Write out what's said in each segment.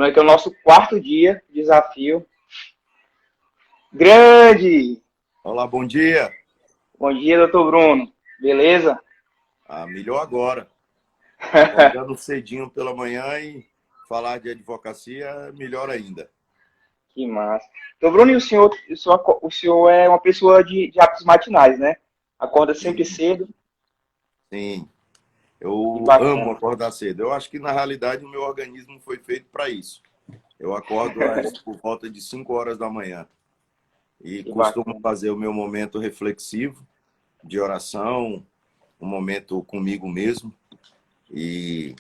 Lembrando que é o nosso quarto dia de desafio. Grande! Olá, bom dia. Bom dia, doutor Bruno. Beleza? Melhor agora. Acordando cedinho pela manhã e falar de advocacia, melhor ainda. Que massa. Doutor Bruno, e o senhor é uma pessoa de hábitos matinais, né? Acorda sempre Sim, cedo. sim. Que Eu amo bacana. acordar cedo. Eu acho que, na realidade, o meu organismo foi feito para isso. Eu acordo por volta de 5 horas da manhã e Que costumo bacana. fazer o meu momento reflexivo de oração, um momento comigo mesmo e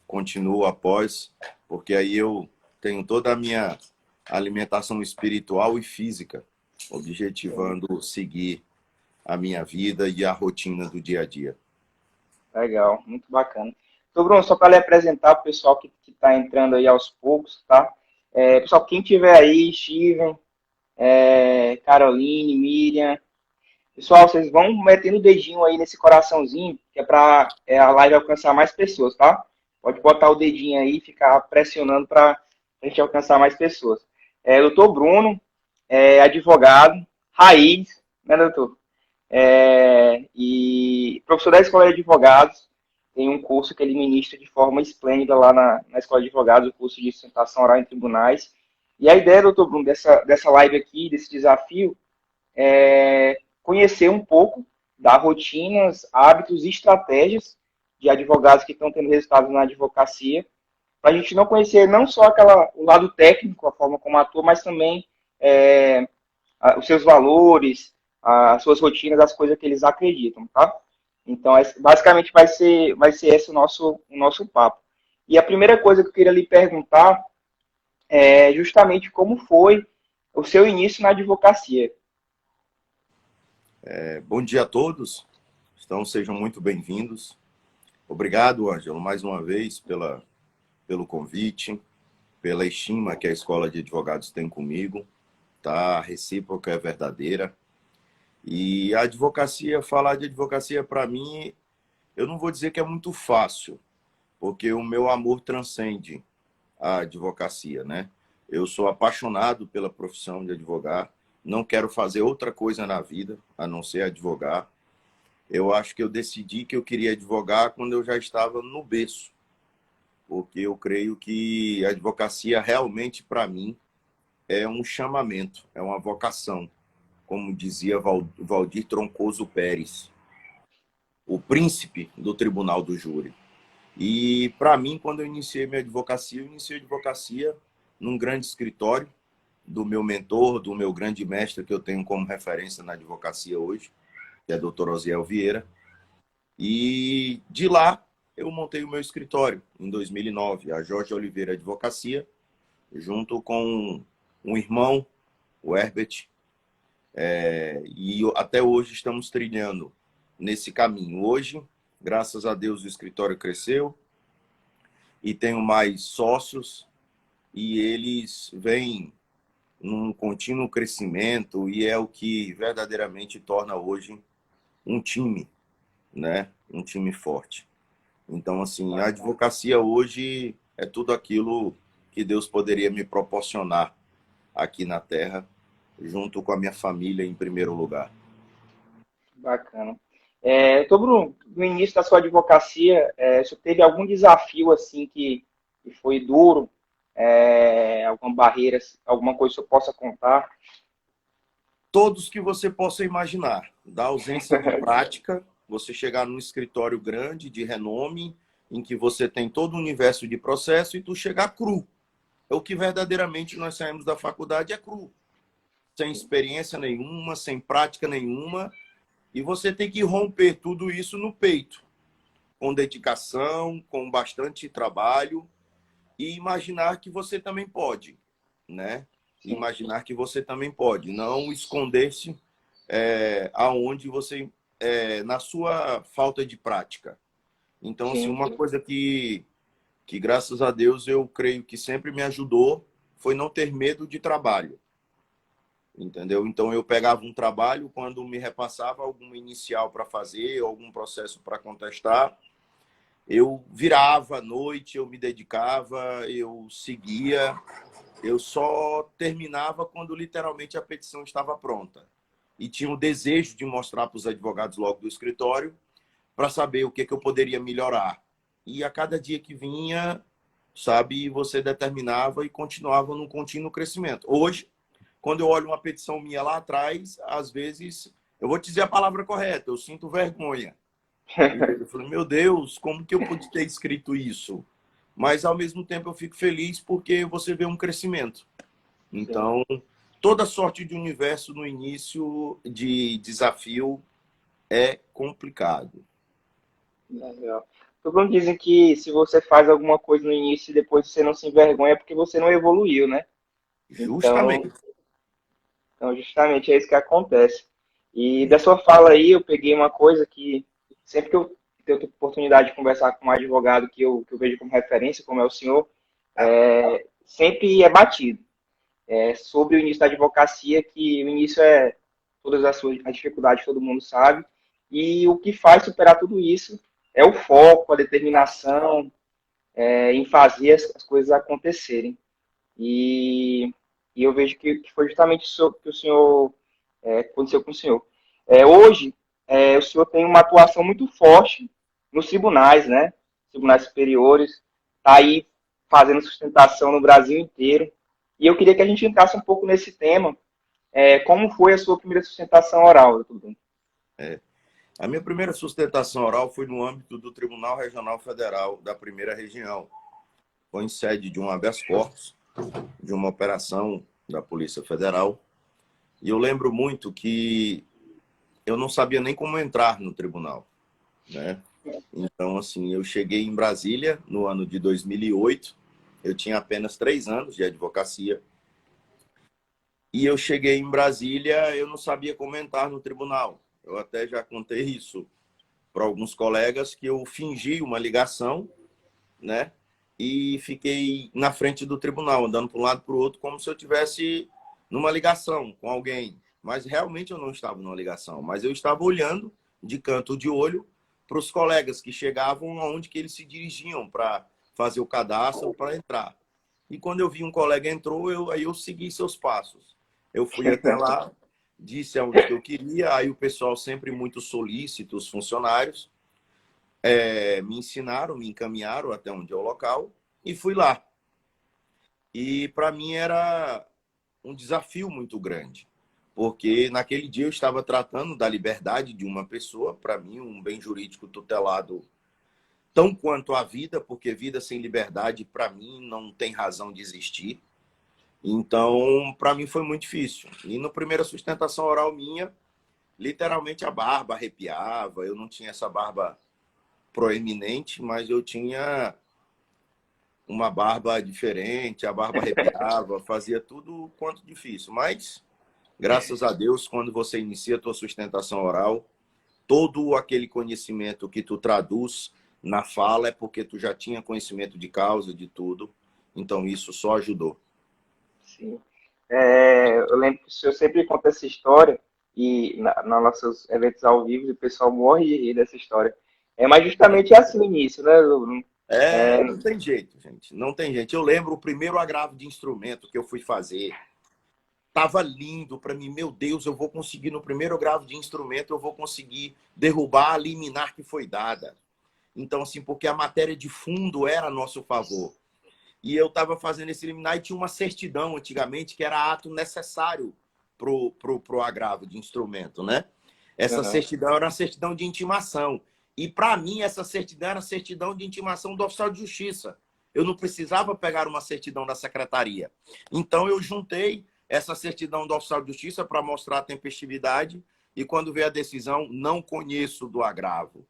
continuo após, porque aí eu tenho toda a minha alimentação espiritual e física, objetivando seguir a minha vida e a rotina do dia a dia. Legal, muito bacana. Doutor Bruno, só para lhe apresentar para o pessoal que está entrando aí aos poucos, tá? Pessoal, quem tiver aí, Steven, Caroline, Miriam, pessoal, vocês vão metendo o dedinho aí nesse coraçãozinho, que é para a live alcançar mais pessoas, tá? Pode botar o dedinho aí e ficar pressionando para a gente alcançar mais pessoas. Doutor Bruno, advogado, raiz, né, doutor? E professor da Escola de Advogados, tem um curso que ele ministra de forma esplêndida lá na Escola de Advogados, o curso de sustentação oral em tribunais. E a ideia, doutor Bruno, dessa live aqui, desse desafio, conhecer um pouco das rotinas, hábitos e estratégias de advogados que estão tendo resultados na advocacia, para a gente não conhecer não só o lado técnico, a forma como atua, mas também os seus valores, as suas rotinas, as coisas que eles acreditam, tá? Então, basicamente vai ser esse o nosso papo. E a primeira coisa que eu queria lhe perguntar é justamente como foi o seu início na advocacia. Bom dia a todos, então sejam muito bem-vindos. Obrigado, Ângelo, mais uma vez pelo convite, pela estima que a Escola de Advogados tem comigo, tá? A recíproca é verdadeira. E a advocacia, falar de advocacia para mim, eu não vou dizer que é muito fácil, porque o meu amor transcende a advocacia, né? Eu sou apaixonado pela profissão de advogar, não quero fazer outra coisa na vida a não ser advogar. Eu acho que eu decidi que eu queria advogar quando eu já estava no berço, porque eu creio que a advocacia realmente para mim é um chamamento, é uma vocação, como dizia Valdir Troncoso Pérez, o príncipe do Tribunal do Júri. E, para mim, quando eu iniciei minha advocacia, eu iniciei a advocacia num grande escritório do meu mentor, do meu grande mestre, que eu tenho como referência na advocacia hoje, que é o Dr. Osiel Vieira. E de lá, eu montei o meu escritório, em 2009, a Jorge Oliveira Advocacia, junto com um irmão, o Herbert, e até hoje estamos trilhando nesse caminho. Hoje, graças a Deus, o escritório cresceu, e tenho mais sócios e eles vêm num contínuo crescimento e é o que verdadeiramente torna hoje um time, né? Um time forte. Então, assim, a Bacana, advocacia hoje é tudo aquilo que Deus poderia me proporcionar aqui na Terra, junto com a minha família em primeiro lugar. bacana. Doutor Bruno, no início da sua advocacia, você teve algum desafio assim que foi duro, alguma barreira, alguma coisa que você possa contar? Todos que você possa imaginar, da ausência de prática, você chegar num escritório grande, de renome, em que você tem todo o universo de processo e tu chegar cru. É o que verdadeiramente nós saímos da faculdade é cru. Sem experiência nenhuma, sem prática nenhuma, e você tem que romper tudo isso no peito, com dedicação, com bastante trabalho, e imaginar que você também pode, né? Sim, Imaginar que você também pode, não esconder-se aonde você na sua falta de prática. Então, assim, sim, uma coisa que graças a Deus eu creio que sempre me ajudou foi não ter medo de trabalho, entendeu? Então eu pegava um trabalho quando me repassava alguma inicial para fazer, algum processo para contestar, eu virava à noite, eu me dedicava, eu seguia, eu só terminava quando literalmente a petição estava pronta. E tinha o desejo de mostrar para os advogados logo do escritório para saber o que, que eu poderia melhorar. E a cada dia que vinha, sabe, você determinava e continuava num contínuo crescimento. Hoje, quando eu olho uma petição minha lá atrás, às vezes, eu vou te dizer a palavra correta, eu sinto vergonha. Eu falei, meu Deus, como que eu pude ter escrito isso? Mas, ao mesmo tempo, eu fico feliz porque você vê um crescimento. Sim, Então, toda sorte de universo no início de desafio é complicado. legal. Todo mundo dizem que se você faz alguma coisa no início e depois você não se envergonha é porque você não evoluiu, né? Então, Justamente. então, justamente é isso que acontece. E da sua fala aí, eu peguei uma coisa que sempre que eu tenho oportunidade de conversar com um advogado que eu vejo como referência, como é o senhor, sempre é batido. É sobre o início da advocacia, que o início é todas as dificuldades, todo mundo sabe, e o que faz superar tudo isso é o foco, a determinação, em fazer as coisas acontecerem. E, e eu vejo que foi justamente isso que o senhor aconteceu com o senhor. Hoje, o senhor tem uma atuação muito forte nos tribunais, né? Tribunais superiores, está aí fazendo sustentação no Brasil inteiro. E eu queria que a gente entrasse um pouco nesse tema. Como foi a sua primeira sustentação oral, doutor Bruno? É. A minha primeira sustentação oral foi no âmbito do Tribunal Regional Federal da Primeira Região. Foi em sede de um habeas corpus, de uma operação da Polícia Federal. E eu lembro muito que eu não sabia nem como entrar no tribunal, né? Então, assim, eu cheguei em Brasília no ano de 2008. Eu tinha apenas 3 anos de advocacia. E eu cheguei em Brasília, eu não sabia como entrar no tribunal. Eu até já contei isso para alguns colegas, que eu fingi uma ligação, né? E fiquei na frente do tribunal, andando para um lado para o outro, como se eu tivesse numa ligação com alguém. Mas realmente eu não estava numa ligação, mas eu estava olhando de canto de olho para os colegas que chegavam aonde que eles se dirigiam para fazer o cadastro, para entrar. E quando eu vi um colega entrou, aí eu segui seus passos. Eu fui até lá, disse aonde que eu queria, aí o pessoal sempre muito solícito, os funcionários, me ensinaram, me encaminharam até onde é o local e fui lá. E para mim era um desafio muito grande, porque naquele dia eu estava tratando da liberdade de uma pessoa, para mim um bem jurídico tutelado tão quanto a vida, porque vida sem liberdade para mim não tem razão de existir. Então, para mim foi muito difícil. E na primeira sustentação oral minha, literalmente a barba arrepiava, eu não tinha essa barba proeminente, mas eu tinha uma barba diferente, a barba arrepiava, fazia tudo quanto difícil. Mas, graças a Deus, quando você inicia a tua sustentação oral, todo aquele conhecimento que tu traduz na fala é porque tu já tinha conhecimento de causa, de tudo. Então, isso só ajudou. Sim. Eu lembro que o senhor sempre conta essa história, e nos nossos eventos ao vivo o pessoal morre de rir dessa história. Mas justamente é assim o início, né, Bruno? Não tem jeito, gente. Não tem jeito. Eu lembro o primeiro agravo de instrumento que eu fui fazer. Tava lindo para mim. Meu Deus, eu vou conseguir no primeiro agravo de instrumento, eu vou conseguir derrubar a liminar que foi dada. Então, assim, porque a matéria de fundo era a nosso favor. E eu estava fazendo esse liminar e tinha uma certidão antigamente que era ato necessário pro agravo de instrumento, né? Essa Uhum. certidão era uma certidão de intimação. E para mim, essa certidão era a certidão de intimação do oficial de justiça. Eu não precisava pegar uma certidão da secretaria. Então, eu juntei essa certidão do oficial de justiça para mostrar a tempestividade. E quando veio a decisão, não conheço do agravo.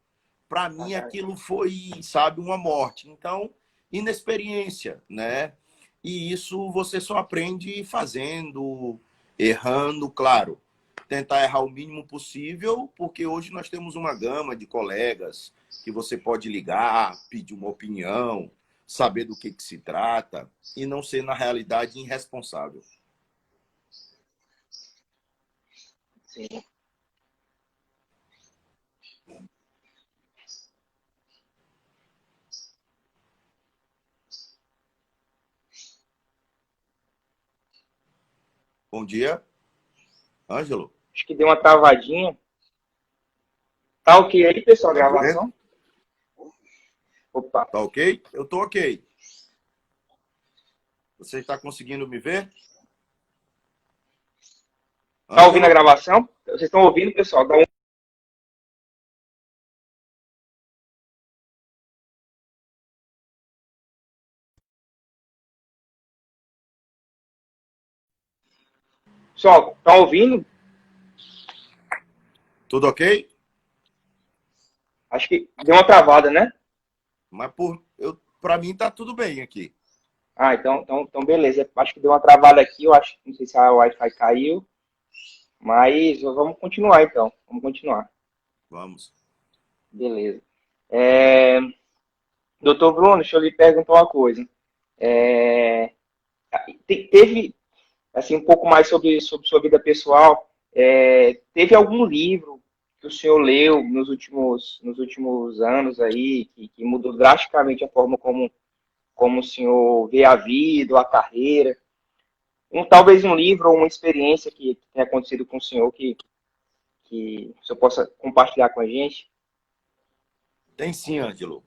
Para mim, aquilo foi, sabe, uma morte. Então, inexperiência, né? E isso você só aprende fazendo, errando, claro. Tentar errar o mínimo possível, porque hoje nós temos uma gama de colegas que você pode ligar, pedir uma opinião, saber do que se trata e não ser, na realidade, irresponsável. Sim. Bom dia, Ângelo. Acho que deu uma travadinha. Tá ok aí, pessoal, a Tá me vendo? gravação? Opa, Tá ok? Eu tô ok. Você está conseguindo me ver? tá ouvindo a Ângelo? gravação? Vocês estão ouvindo, pessoal? Pessoal, tá ouvindo? Tudo ok? Acho que deu uma travada, né? Mas para mim tá tudo bem aqui. Ah, então beleza. Acho que deu uma travada aqui, eu acho, não sei se a Wi-Fi caiu, mas vamos continuar então. Vamos continuar. Vamos. Beleza. É, Doutor Bruno, deixa eu lhe perguntar uma coisa. É, Teve, assim, um pouco mais sobre sua vida pessoal. Teve algum livro que o senhor leu nos últimos anos aí, que mudou drasticamente a forma como o senhor vê a vida, ou a carreira? Talvez um livro ou uma experiência que tenha acontecido com o senhor que o senhor possa compartilhar com a gente? Tem sim, Ângelo.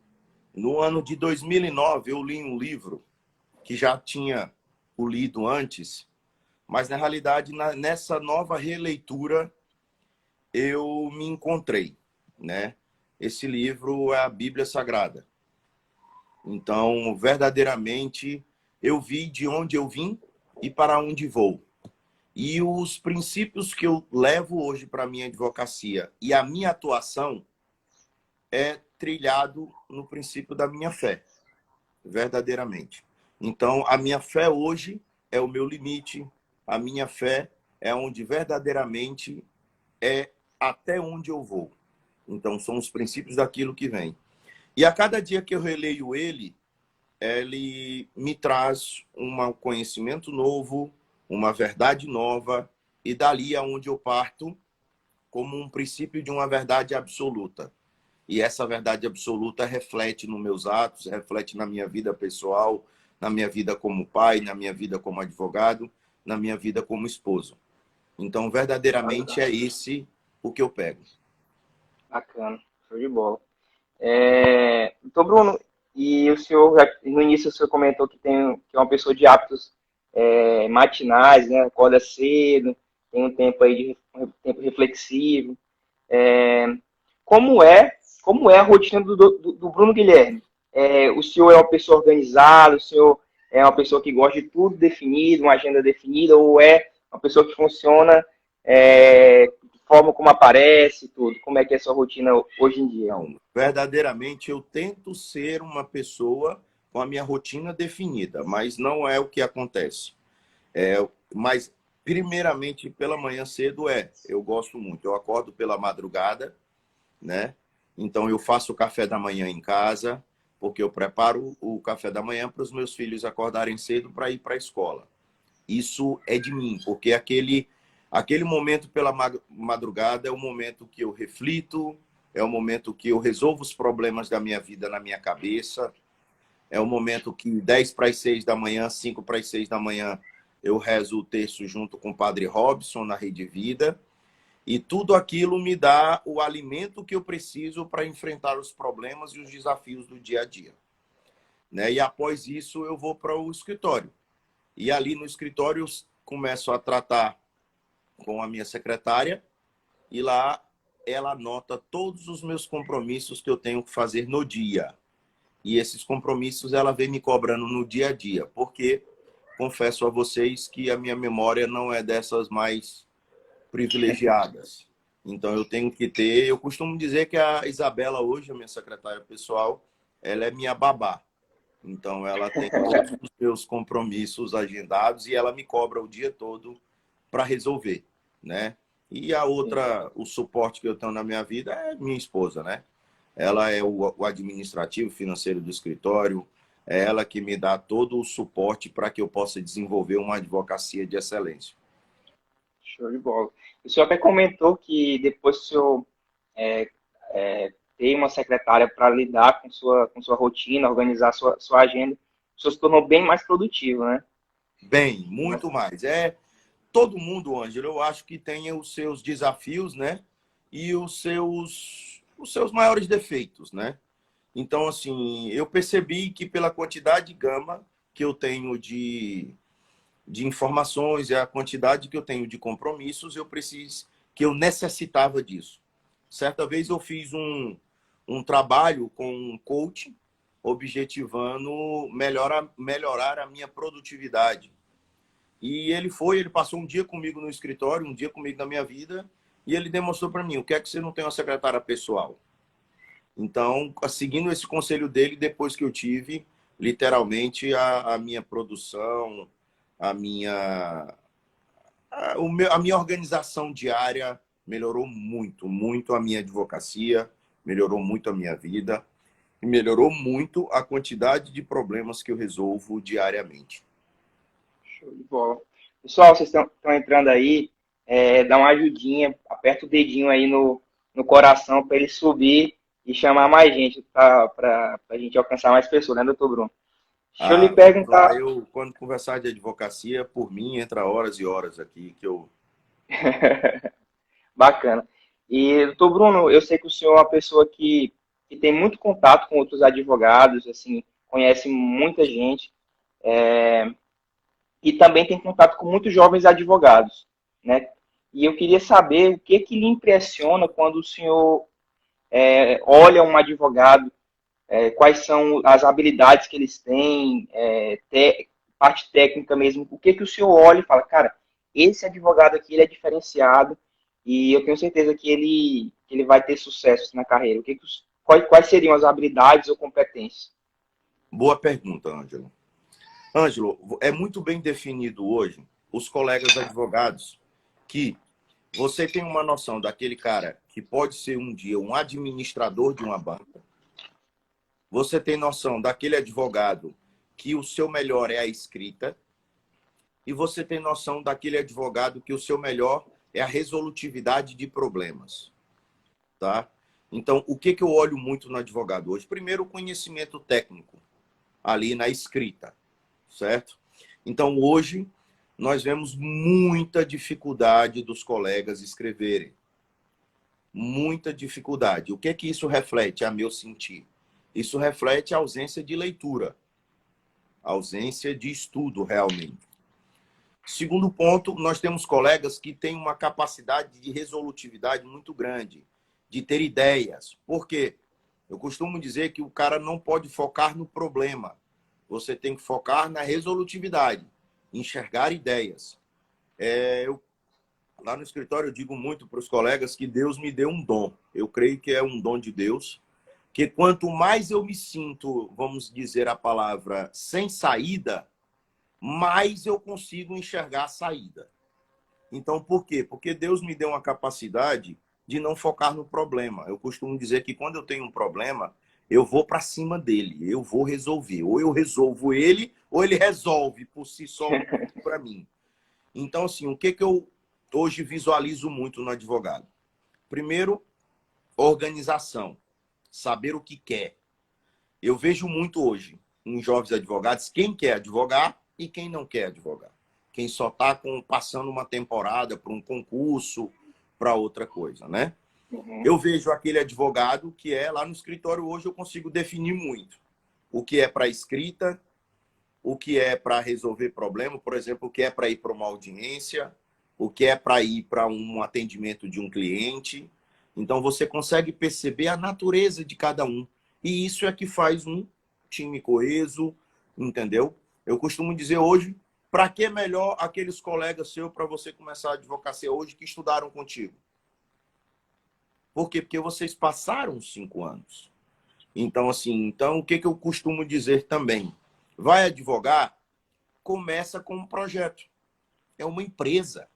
No ano de 2009, eu li um livro que já tinha o lido antes, mas na realidade, nessa nova releitura, eu me encontrei, né? Esse livro é a Bíblia Sagrada. Então, verdadeiramente, eu vi de onde eu vim e para onde vou. E os princípios que eu levo hoje para a minha advocacia e a minha atuação é trilhado no princípio da minha fé, verdadeiramente. Então, a minha fé hoje é o meu limite, a minha fé é onde verdadeiramente é até onde eu vou. Então, são os princípios daquilo que vem. E a cada dia que eu releio ele me traz um conhecimento novo, uma verdade nova, e dali aonde eu parto como um princípio de uma verdade absoluta. E essa verdade absoluta reflete nos meus atos, reflete na minha vida pessoal, na minha vida como pai, na minha vida como advogado, na minha vida como esposo. Então, verdadeiramente é esse o que eu pego. Bacana, show de bola. Então, Bruno, e o senhor, no início, o senhor comentou que é uma pessoa de hábitos matinais, né? Acorda cedo, tem um tempo aí um tempo reflexivo. É, como é a rotina do Bruno Guilherme? O senhor é uma pessoa organizada, o senhor é uma pessoa que gosta de tudo definido, uma agenda definida, ou é uma pessoa que funciona de forma como aparece, tudo? Como é que é a sua rotina hoje em dia? Não, verdadeiramente eu tento ser uma pessoa com a minha rotina definida, mas não é o que acontece. Mas, primeiramente, pela manhã cedo eu gosto muito. Eu acordo pela madrugada, né? Então, eu faço o café da manhã em casa, porque eu preparo o café da manhã para os meus filhos acordarem cedo para ir para a escola. Isso é de mim, porque aquele momento pela madrugada é o momento que eu reflito, é o momento que eu resolvo os problemas da minha vida na minha cabeça, é o momento que 10 para as 6 da manhã, 5 para as 6 da manhã, eu rezo o terço junto com o Padre Robson na Rede Vida. E tudo aquilo me dá o alimento que eu preciso para enfrentar os problemas e os desafios do dia a dia, né? E após isso, eu vou para o escritório. E ali no escritório, eu começo a tratar com a minha secretária. E lá ela anota todos os meus compromissos que eu tenho que fazer no dia. E esses compromissos ela vem me cobrando no dia a dia, porque confesso a vocês que a minha memória não é dessas mais privilegiadas. Então eu tenho que ter, eu costumo dizer que a Isabela hoje, a minha secretária pessoal, ela é minha babá. Então ela tem todos os meus compromissos agendados e ela me cobra o dia todo para resolver, né? E a outra, o suporte que eu tenho na minha vida é minha esposa, né? Ela é o administrativo financeiro do escritório, é ela que me dá todo o suporte para que eu possa desenvolver uma advocacia de excelência. Show de bola. O senhor até comentou que depois que o senhor é, ter uma secretária para lidar com sua rotina, organizar sua agenda, o senhor se tornou bem mais produtivo, né? Bem, muito mais. todo mundo, Ângelo, eu acho que tem os seus desafios, né? E os seus maiores defeitos, né? Então, assim, eu percebi que pela quantidade de gama que eu tenho de informações e a quantidade que eu tenho de compromissos, que eu necessitava disso. Certa vez eu fiz um trabalho com um coach objetivando melhorar a minha produtividade. E ele passou um dia comigo no escritório, um dia comigo na minha vida, e ele demonstrou para mim, o que é que você não tem uma secretária pessoal? Então, seguindo esse conselho dele, depois que eu tive, literalmente, a minha produção, a minha, a minha organização diária melhorou muito, muito a minha advocacia, melhorou muito a minha vida, e melhorou muito a quantidade de problemas que eu resolvo diariamente. Show de bola. Pessoal, vocês estão entrando aí, dá uma ajudinha, aperta o dedinho aí no coração para ele subir e chamar mais gente, para a gente alcançar mais pessoas, né, doutor Bruno? Deixa eu lhe Vamos lá, perguntar. quando conversar de advocacia, por mim, entra horas e horas aqui, que eu... Bacana. E, doutor Bruno, eu sei que o senhor é uma pessoa que tem muito contato com outros advogados, assim, conhece muita gente, e também tem contato com muitos jovens advogados, né? E eu queria saber o que lhe impressiona quando o senhor olha um advogado, quais são as habilidades que eles têm, parte técnica mesmo, o que o senhor olha e fala, cara, esse advogado aqui ele é diferenciado e eu tenho certeza que ele vai ter sucesso na carreira. Quais seriam as habilidades ou competências? Boa pergunta, Ângelo. Ângelo, é muito bem definido hoje os colegas advogados que você tem uma noção daquele cara que pode ser um dia um administrador de uma banca. Você tem noção daquele advogado que o seu melhor é a escrita. E você tem noção daquele advogado que o seu melhor é a resolutividade de problemas. Tá? Então, o que eu olho muito no advogado hoje? Primeiro, o conhecimento técnico ali na escrita. Certo? Então, hoje, nós vemos muita dificuldade dos colegas escreverem. Muita dificuldade. O que isso reflete, a meu sentir? Isso reflete a ausência de leitura, a ausência de estudo realmente. Segundo ponto, nós temos colegas que têm uma capacidade de resolutividade muito grande, de ter ideias. Por quê? Eu costumo dizer que o cara não pode focar no problema. Você tem que focar na resolutividade, enxergar ideias. Lá no escritório eu digo muito para os colegas que Deus me deu um dom. Eu creio que é um dom de Deus, que quanto mais eu me sinto, vamos dizer a palavra, sem saída, mais eu consigo enxergar a saída. Então, por quê? Porque Deus me deu uma capacidade de não focar no problema. Eu costumo dizer que quando eu tenho um problema, eu vou para cima dele, eu vou resolver. Ou eu resolvo ele, ou ele resolve por si só para mim. Então, assim, o que eu hoje visualizo muito no advogado? Primeiro, organização. Saber o que quer. Eu vejo muito hoje em jovens advogados quem quer advogar e quem não quer advogar. Quem só está passando uma temporada para um concurso, para outra coisa, né? Uhum. Eu vejo aquele advogado que lá no escritório hoje eu consigo definir muito. O que é para escrita, o que é para resolver problema, por exemplo, o que é para ir para uma audiência, o que é para ir para um atendimento de um cliente. Então você consegue perceber a natureza de cada um. E isso é que faz um time coeso, entendeu? Eu costumo dizer hoje, para que é melhor aqueles colegas seus para você começar a advocacia hoje que estudaram contigo? Por quê? Porque vocês passaram 5 anos. Então, assim, o que eu costumo dizer também? Vai advogar, começa com um projeto. É uma empresa.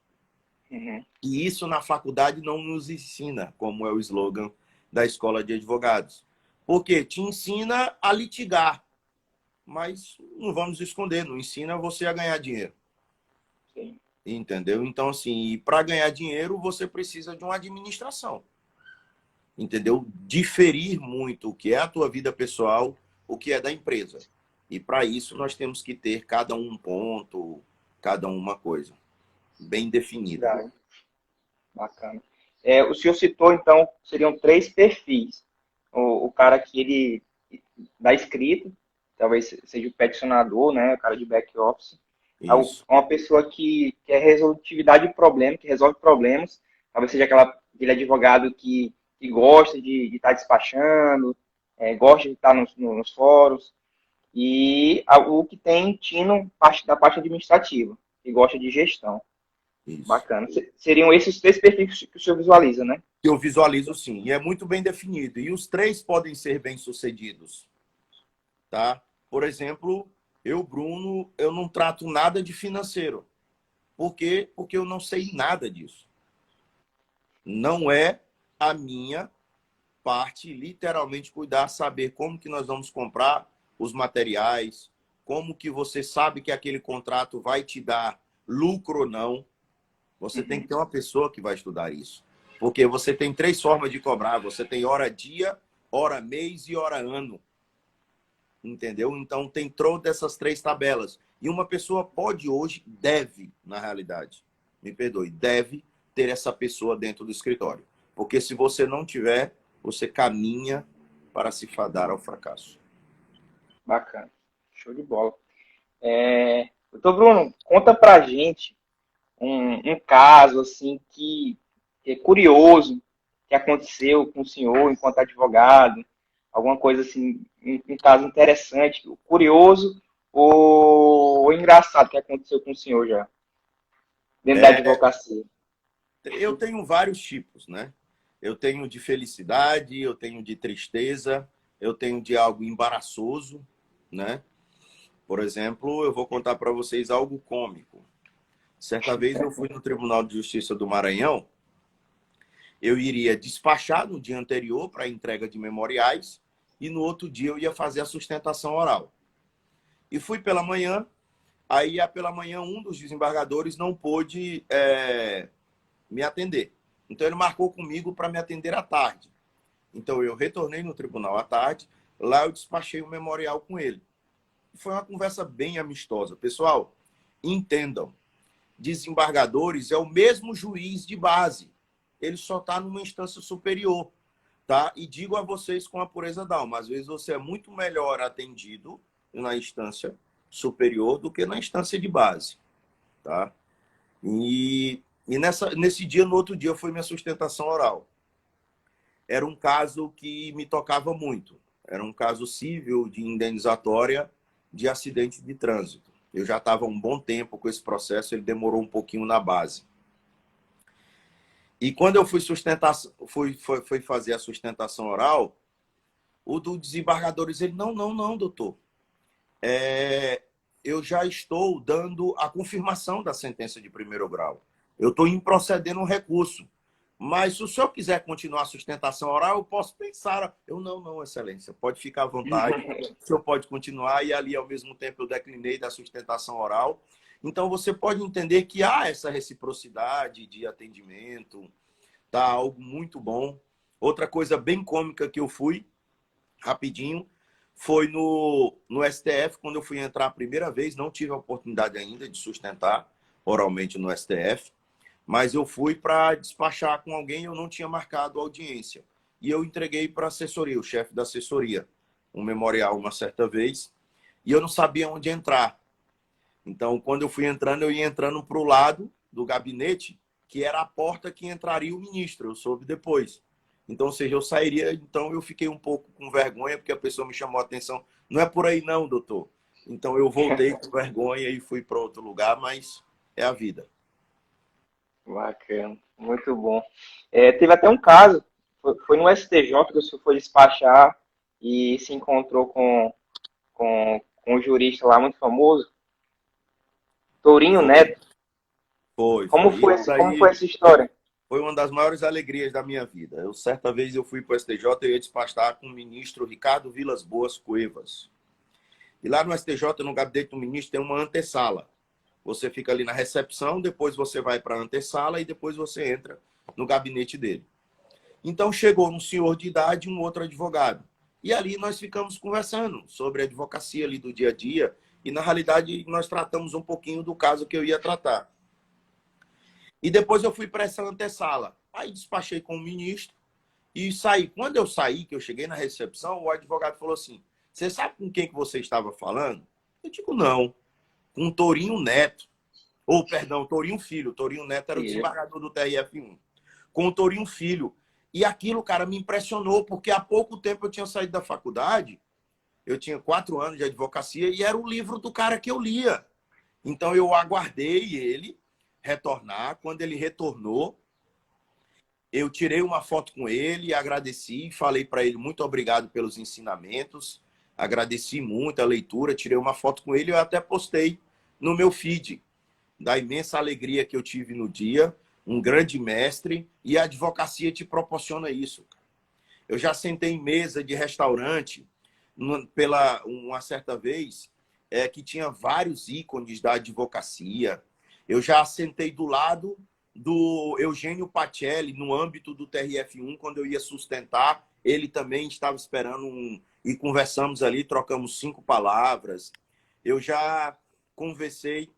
Uhum. E isso na faculdade não nos ensina, como é o slogan da Escola de Advogados. Porque te ensina a litigar. Mas não vamos esconder, não ensina você a ganhar dinheiro. Sim. Entendeu? Então, assim, para ganhar dinheiro, você precisa de uma administração. Entendeu? Diferir muito o que é a tua vida pessoal, o que é da empresa. E para isso nós temos que ter cada um ponto, cada uma coisa. bem definida. Verdade. Bacana. O senhor citou, então, seriam três perfis. O cara que ele da escrita, talvez seja o peticionador, né, o cara de back office. Isso, Uma pessoa que é resolutividade de problema, que resolve problemas, talvez seja aquele advogado que gosta de estar despachando, gosta de estar nos fóruns, e o que tem tino da parte administrativa, que gosta de gestão. isso. Bacana. Seriam esses três perfis que o senhor visualiza, né? Eu visualizo sim, e é muito bem definido. E os três podem ser bem-sucedidos, tá? Por exemplo, eu, Bruno, eu não trato nada de financeiro. Por quê? Porque eu não sei nada disso. Não é a minha parte, literalmente, cuidar, saber como que nós vamos comprar os materiais, como que você sabe que aquele contrato vai te dar lucro ou não. Você tem que ter uma pessoa que vai estudar isso. Porque você tem três formas de cobrar. Você tem hora dia, hora mês e hora ano. Entendeu? Então, tem todas essas três tabelas. E uma pessoa pode hoje, deve, na realidade, me perdoe, deve ter essa pessoa dentro do escritório. Porque se você não tiver, você caminha para se fadar ao fracasso. Bacana. Show de bola. Doutor Bruno, conta pra gente um caso assim que é curioso que aconteceu com o senhor enquanto advogado, alguma coisa assim, um caso interessante, curioso ou engraçado que aconteceu com o senhor já, dentro da É, advocacia. eu tenho vários tipos, né? Eu tenho de felicidade, eu tenho de tristeza, eu tenho de algo embaraçoso, né? Por exemplo, eu vou contar para vocês algo cômico. Certa vez eu fui no Tribunal de Justiça do Maranhão, eu iria despachar no dia anterior para a entrega de memoriais e no outro dia eu ia fazer a sustentação oral. E fui pela manhã, aí pela manhã um dos desembargadores não pôde me atender. Então ele marcou comigo para me atender à tarde. Então eu retornei no tribunal à tarde, lá eu despachei o memorial com ele. Foi uma conversa bem amistosa. Pessoal, entendam, desembargadores é o mesmo juiz de base. Ele só está numa instância superior, tá? E digo a vocês com a pureza da alma, às vezes você é muito melhor atendido na instância superior do que na instância de base, tá? E nesse dia, no outro dia, foi minha sustentação oral. Era um caso que me tocava muito. Era um caso civil de indenizatória de acidente de trânsito. Eu já estava um bom tempo com esse processo, ele demorou um pouquinho na base. E quando eu fui fazer a sustentação oral, o do desembargador disse, não, doutor. Eu já estou dando a confirmação da sentença de primeiro grau. Eu estou improcedendo um recurso. Mas se o senhor quiser continuar a sustentação oral, eu posso pensar. Eu, não, excelência, pode ficar à vontade. O senhor pode continuar. E ali, ao mesmo tempo, eu declinei da sustentação oral. Então, você pode entender que há essa reciprocidade de atendimento, tá? Algo muito bom. Outra coisa bem cômica que eu fui, rapidinho, foi no STF, quando eu fui entrar a primeira vez, não tive a oportunidade ainda de sustentar oralmente no STF, mas eu fui para despachar com alguém e eu não tinha marcado audiência. E eu entreguei para a assessoria, o chefe da assessoria, um memorial uma certa vez, e eu não sabia onde entrar. Então, quando eu fui entrando, eu ia entrando para o lado do gabinete, que era a porta que entraria o ministro, eu soube depois. Então, ou seja, eu sairia, então eu fiquei um pouco com vergonha, porque a pessoa me chamou a atenção. Não é por aí não, doutor. Então eu voltei com vergonha e fui para outro lugar, mas é a vida. Bacana, muito bom. Teve até um caso, foi no STJ que o senhor foi despachar e se encontrou com um jurista lá muito famoso, Tourinho Foi, Neto. foi. Isso Como foi aí essa história? foi uma das maiores alegrias da minha vida. Certa vez eu fui para o STJ e ia despachar com o ministro Ricardo Vilas Boas Cuevas. E lá no STJ, no gabinete do ministro, tem uma antessala. Você fica ali na recepção, depois você vai para a antessala e depois você entra no gabinete dele. Então chegou um senhor de idade e um outro advogado. E ali nós ficamos conversando sobre a advocacia ali do dia a dia e, na realidade, nós tratamos um pouquinho do caso que eu ia tratar. E depois eu fui para essa antessala. Aí despachei com o ministro e saí. Quando eu saí, que eu cheguei na recepção, o advogado falou assim: você sabe com quem que você estava falando? Eu digo, não. Com Torinho Neto. Ou, perdão, Torinho Filho. Torinho Neto era o desembargador do TRF1. Com o Torinho Filho. E aquilo, cara, me impressionou, porque há pouco tempo eu tinha saído da faculdade, eu tinha 4 anos de advocacia, e era o livro do cara que eu lia. Então eu aguardei ele retornar. Quando ele retornou, eu tirei uma foto com ele, agradeci, falei para ele muito obrigado pelos ensinamentos, agradeci muito a leitura, tirei uma foto com ele e eu até postei no meu feed da imensa alegria que eu tive no dia, um grande mestre, e a advocacia te proporciona isso. Eu já sentei em mesa de restaurante pela uma certa vez que tinha vários ícones da advocacia. Eu já sentei do lado do Eugênio Pacelli, no âmbito do TRF1, quando eu ia sustentar, ele também estava esperando e conversamos ali, trocamos 5 palavras. Eu já conversei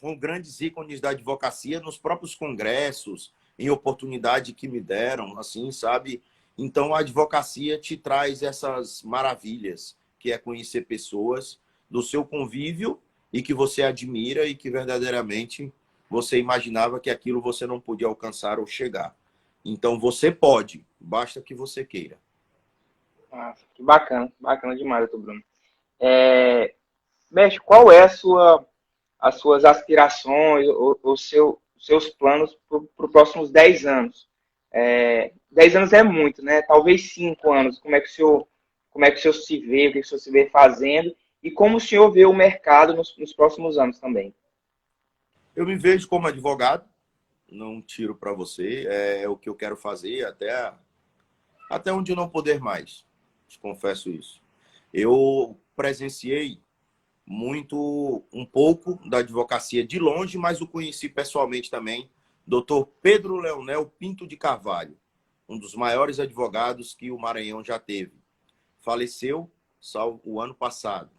com grandes ícones da advocacia nos próprios congressos, em oportunidade que me deram, assim, sabe? Então, a advocacia te traz essas maravilhas, que é conhecer pessoas do seu convívio e que você admira e que verdadeiramente você imaginava que aquilo você não podia alcançar ou chegar. Então, você pode, basta que você queira. Nossa, que bacana, bacana demais, doutor Bruno. Mestre, qual é as suas aspirações, seus planos para os próximos 10 anos? 10 anos é muito, né? Talvez 5 anos. Como é que o senhor se vê, o que o senhor se vê fazendo e como o senhor vê o mercado nos próximos anos também? Eu me vejo como advogado, não tiro para você, é o que eu quero fazer até onde eu não poder mais, te confesso isso. Eu presenciei um pouco da advocacia de longe, mas o conheci pessoalmente também, Dr. Pedro Leonel Pinto de Carvalho, um dos maiores advogados que o Maranhão já teve. Faleceu o ano passado.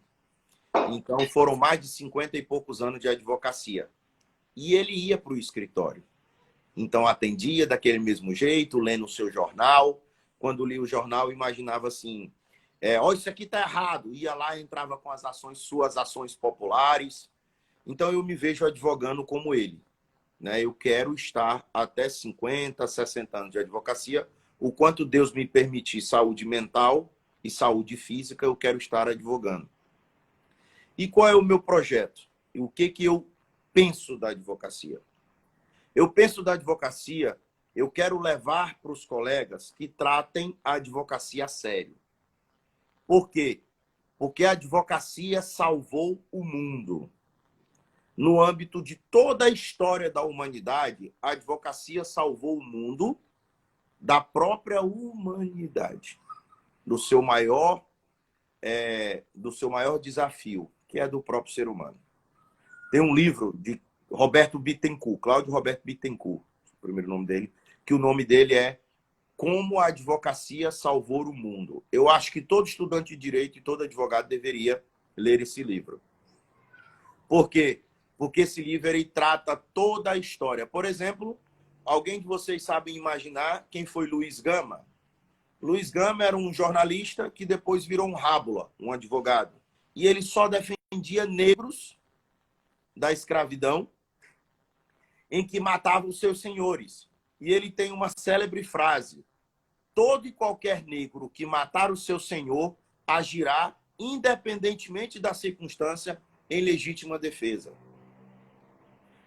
Então foram mais de 50 e poucos anos de advocacia. E ele ia para o escritório. Então atendia daquele mesmo jeito, lendo o seu jornal. Quando lia o jornal, imaginava assim: olha, isso aqui está errado. Ia lá e entrava com suas ações populares. Então eu me vejo advogando como ele. Né? Eu quero estar até 50, 60 anos de advocacia. O quanto Deus me permitir saúde mental e saúde física, eu quero estar advogando. E qual é o meu projeto? E o que eu penso da advocacia? Eu penso da advocacia, eu quero levar para os colegas que tratem a advocacia a sério. Por quê? Porque a advocacia salvou o mundo. No âmbito de toda a história da humanidade, a advocacia salvou o mundo da própria humanidade, do seu maior desafio, que é do próprio ser humano. Tem um livro de Roberto Bittencourt, Cláudio Roberto Bittencourt, o primeiro nome dele, que o nome dele é Como a Advocacia Salvou o Mundo. Eu acho que todo estudante de direito e todo advogado deveria ler esse livro. Por quê? Porque esse livro ele trata toda a história. Por exemplo, alguém de vocês sabem imaginar quem foi Luiz Gama? Luiz Gama era um jornalista que depois virou um rábula, um advogado. E ele só defendia negros da escravidão, em que matavam os seus senhores. E ele tem uma célebre frase: todo e qualquer negro que matar o seu senhor agirá, independentemente da circunstância, em legítima defesa.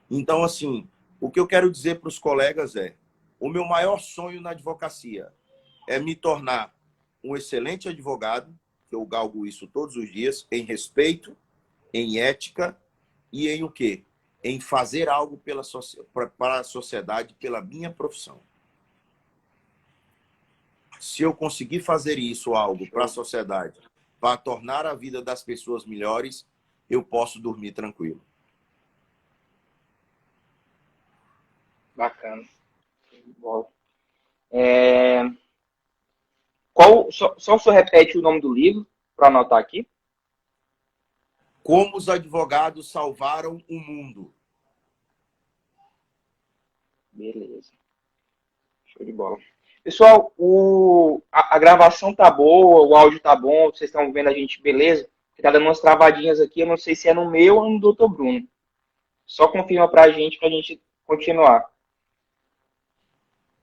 Então, assim, o que eu quero dizer para os colegas é: o meu maior sonho na advocacia é me tornar um excelente advogado, que eu galgo isso todos os dias, em respeito, em ética e em o quê? Em fazer algo para a sociedade, pela minha profissão. Se eu conseguir fazer isso, algo para a sociedade, para tornar a vida das pessoas melhores, eu posso dormir tranquilo. Bacana. Só o senhor repete o nome do livro para anotar aqui? Como os advogados salvaram o mundo. Beleza. Show de bola. Pessoal, a gravação tá boa, o áudio tá bom, vocês estão vendo a gente, beleza? Tá dando umas travadinhas aqui, eu não sei se é no meu ou no do Dr. Bruno. Só confirma pra gente continuar.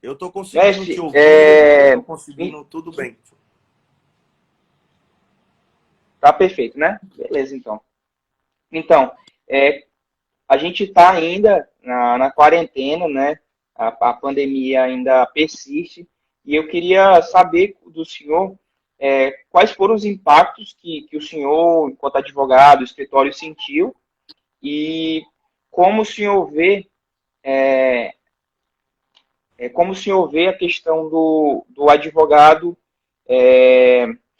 Eu estou conseguindo te Mestre, ouvir, eu estou conseguindo tudo bem. tá perfeito, né? Beleza, então. Então, a gente está ainda na quarentena, né? A pandemia ainda persiste. E eu queria saber do senhor quais foram os impactos que o senhor, enquanto advogado, escritório, sentiu e como o senhor vê, como o senhor vê a questão do advogado,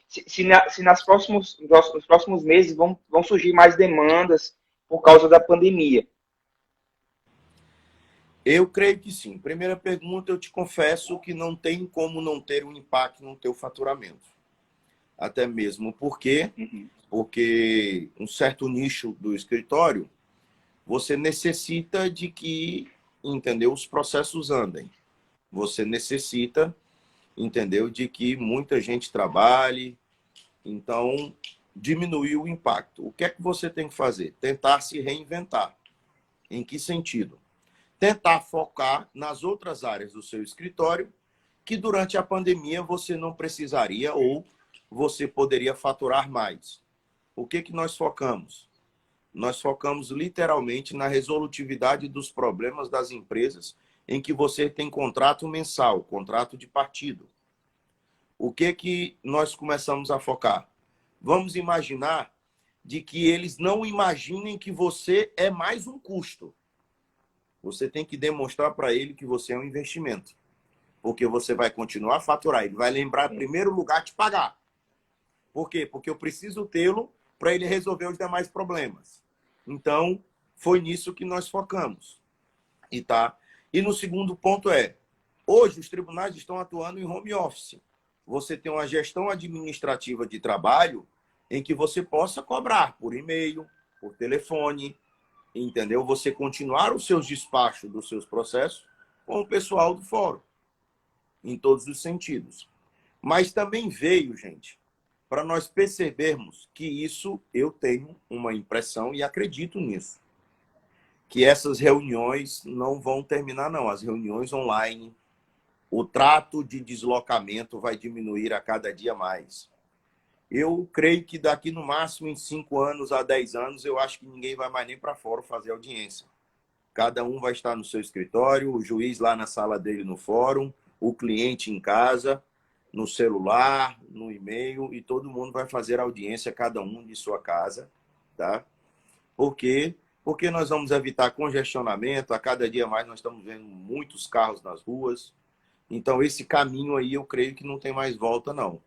se nos próximos meses vão surgir mais demandas por causa da pandemia. Eu creio que sim. Primeira pergunta, eu te confesso que não tem como não ter um impacto no teu faturamento. Até mesmo porque um certo nicho do escritório, você necessita de que, entendeu, os processos andem. Você necessita, entendeu, de que muita gente trabalhe. Então, diminuir o impacto. O que é que você tem que fazer? Tentar se reinventar. Em que sentido? Tentar focar nas outras áreas do seu escritório que durante a pandemia você não precisaria ou você poderia faturar mais. O que nós focamos? Nós focamos literalmente na resolutividade dos problemas das empresas em que você tem contrato mensal, contrato de partido. O que nós começamos a focar? Vamos imaginar de que eles não imaginem que você é mais um custo. Você tem que demonstrar para ele que você é um investimento. Porque você vai continuar a faturar. Ele vai lembrar, em primeiro lugar, te pagar. Por quê? Porque eu preciso tê-lo para ele resolver os demais problemas. Então, foi nisso que nós focamos. E no segundo ponto hoje os tribunais estão atuando em home office. Você tem uma gestão administrativa de trabalho em que você possa cobrar por e-mail, por telefone, entendeu? Você continuar os seus despachos dos seus processos com o pessoal do fórum, em todos os sentidos. Mas também veio, gente, para nós percebermos que isso, eu tenho uma impressão e acredito nisso, que essas reuniões não vão terminar, não. As reuniões online, o trato de deslocamento vai diminuir a cada dia mais. Eu creio que daqui no máximo em 5 anos a 10 anos, eu acho que ninguém vai mais nem para fora fazer audiência. Cada um vai estar no seu escritório, o juiz lá na sala dele no fórum, o cliente em casa, no celular, no e-mail, e todo mundo vai fazer audiência, cada um de sua casa, tá? Por quê? Porque nós vamos evitar congestionamento, a cada dia mais nós estamos vendo muitos carros nas ruas. Então, esse caminho aí, eu creio que não tem mais volta, não.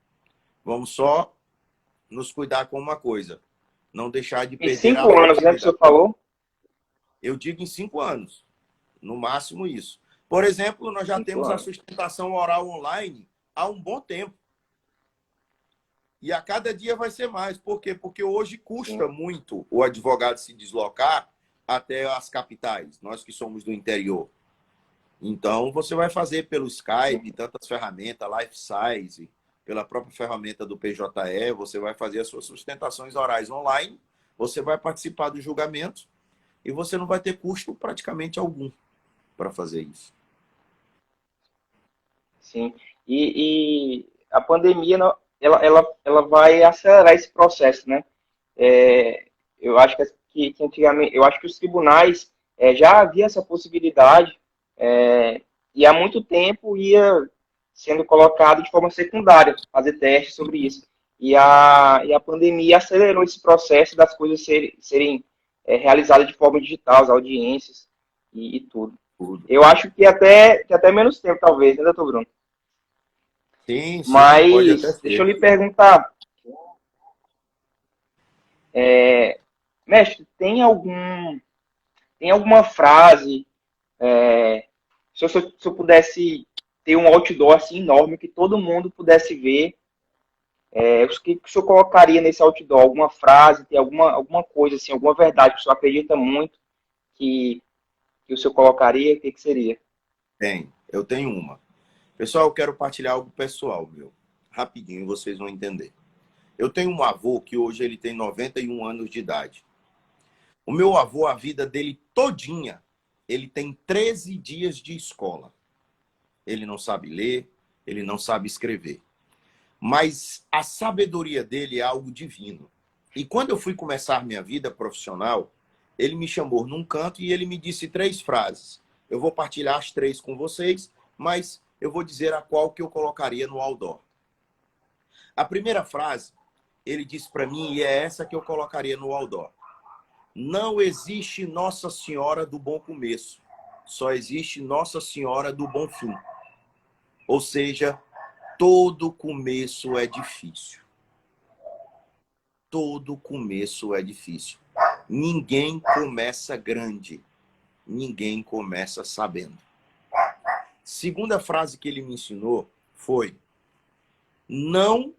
Vamos só nos cuidar com uma coisa, não deixar de Em perder a 5 anos, né, que o senhor falou? Eu digo em 5 anos, no máximo isso. Por exemplo, nós já 5 temos a anos. sustentação oral online há um bom tempo. E a cada dia vai ser mais. Por quê? Porque hoje custa muito o advogado se deslocar até as capitais, nós que somos do interior. Então, você vai fazer pelo Skype, tantas ferramentas, LifeSize, pela própria ferramenta do PJE, você vai fazer as suas sustentações orais online, você vai participar do julgamento e você não vai ter custo praticamente algum para fazer isso. Sim. E a pandemia, ela vai acelerar esse processo, né? Eu acho que antigamente, eu acho que os tribunais já havia essa possibilidade e há muito tempo ia sendo colocado de forma secundária, fazer testes sobre isso. E a pandemia acelerou esse processo das coisas serem realizadas de forma digital, as audiências e tudo. Eu acho que até menos tempo, talvez, né, doutor Bruno? Sim, pode até Mas, deixa eu ser. lhe perguntar, mestre, tem alguma frase, se eu pudesse ter um outdoor assim enorme que todo mundo pudesse ver, o que o senhor colocaria nesse outdoor? Alguma frase, tem alguma coisa assim, alguma verdade que o senhor acredita muito que o senhor colocaria, o que seria? Tem, eu tenho uma. Pessoal, eu quero partilhar algo pessoal, meu. Rapidinho, vocês vão entender. Eu tenho um avô que hoje ele tem 91 anos de idade. O meu avô, a vida dele todinha, ele tem 13 dias de escola. Ele não sabe ler, ele não sabe escrever. Mas a sabedoria dele é algo divino. E quando eu fui começar minha vida profissional, ele me chamou num canto e ele me disse 3 frases. Eu vou partilhar as 3 com vocês, mas eu vou dizer a qual que eu colocaria no outdoor. A primeira frase, ele disse para mim, e é essa que eu colocaria no outdoor. Não existe Nossa Senhora do Bom Começo, só existe Nossa Senhora do Bom Fim. Ou seja, todo começo é difícil. Todo começo é difícil. Ninguém começa grande. Ninguém começa sabendo. Segunda frase que ele me ensinou foi: não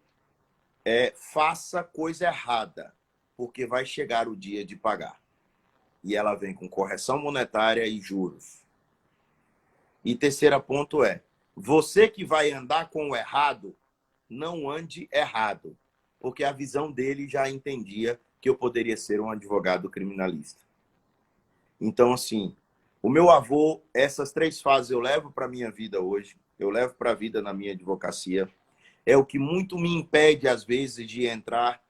faça coisa errada, porque vai chegar o dia de pagar. E ela vem com correção monetária e juros. E terceiro ponto é: você que vai andar com o errado, não ande errado. Porque a visão dele já entendia que eu poderia ser um advogado criminalista. Então, assim, o meu avô, essas 3 fases eu levo para a minha vida hoje, eu levo para a vida na minha advocacia. É o que muito me impede, às vezes, de entrar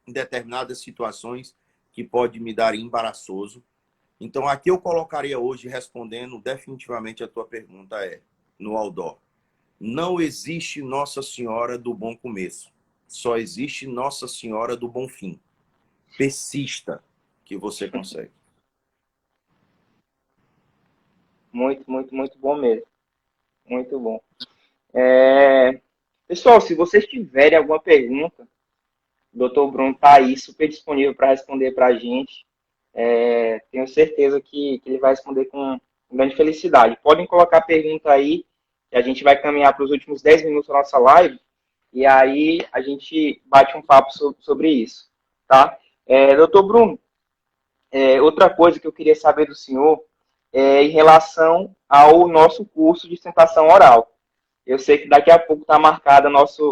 em determinadas situações que pode me dar embaraçoso. Então, aqui eu colocaria hoje, respondendo definitivamente a tua pergunta, no outdoor. Não existe Nossa Senhora do Bom Começo. Só existe Nossa Senhora do Bom Fim. Persista, que você consegue. Muito, muito, muito bom mesmo. Muito bom. Pessoal, se vocês tiverem alguma pergunta, o doutor Bruno está aí super disponível para responder para a gente. Tenho certeza que ele vai responder com grande felicidade. Podem colocar a pergunta aí, que a gente vai caminhar para os últimos 10 minutos da nossa live, e aí a gente bate um papo sobre isso. Tá? Doutor Bruno, outra coisa que eu queria saber do senhor é em relação ao nosso curso de sustentação oral. Eu sei que daqui a pouco está marcada a nossa